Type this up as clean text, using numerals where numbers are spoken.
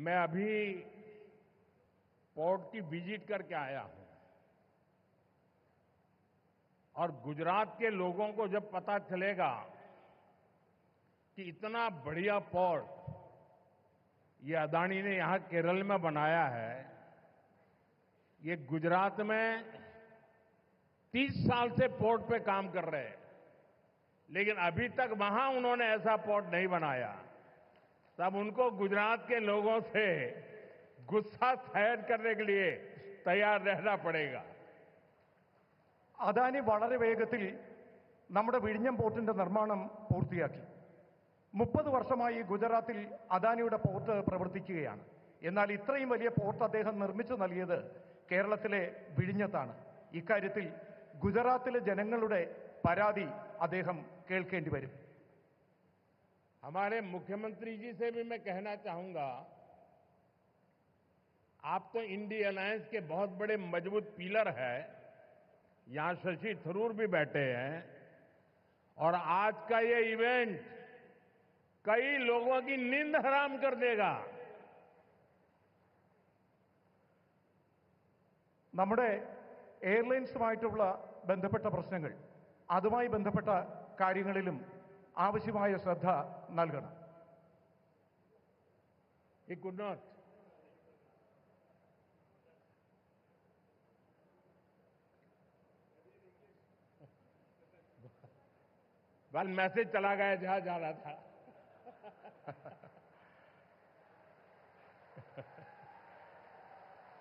मैं अभी पोर्ट की विजिट करके आया हूं और गुजरात के लोगों को जब पता चलेगा कि इतना बढ़िया पोर्ट ये अदानी ने यहां केरल में बनाया है, ये गुजरात में 30 साल से पोर्ट पे काम कर रहे हैं, लेकिन अभी तक वहां उन्होंने ऐसा पोर्ट नहीं बनाया, तब उनको गुजरात के लोगों से गुस्सा शायद करने के लिए तैयार रहना पड़ेगा। അദാനി വളരെ വേഗത്തിൽ നമ്മുടെ വിഴിഞ്ഞം പോർട്ടിന്റെ നിർമ്മാണം പൂർത്തിയാക്കി. 30 വർഷമായി ഗുജറാത്തിൽ അദാനിയുടെ പോർട്ട് പ്രവർത്തിക്കുകയാണ്. എന്നാൽ ഇത്രയും വലിയ പോർട്ട് അദ്ദേഹം നിർമ്മിച്ചു നൽകിയത് കേരളത്തിലെ വിഴിഞ്ഞത്താണ്. ഇക്കാര്യത്തിൽ ഗുജറാത്തിലെ ജനങ്ങളുടെ പരാതി അദ്ദേഹം കേൾക്കേണ്ടി വരും. हमारे मुख्यमंत्री जी से भी मैं कहना चाहूंगा, आप तो इंडी अलायंस के बहुत बड़े मजबूत पिलर है, यहां शशि थरूर भी बैठे हैं, और आज का ये इवेंट कई लोगों की नींद हराम कर देगा। നമ്മുടെ എയർലൈൻസുമായിട്ടുള്ള ബന്ധപ്പെട്ട പ്രശ്നങ്ങൾ, അതുമായി ബന്ധപ്പെട്ട കാര്യങ്ങളിലും ആവശ്യമായ ശ്രദ്ധ നൽകണം. He could not. मैसेज चला गया जहां जा रहा था.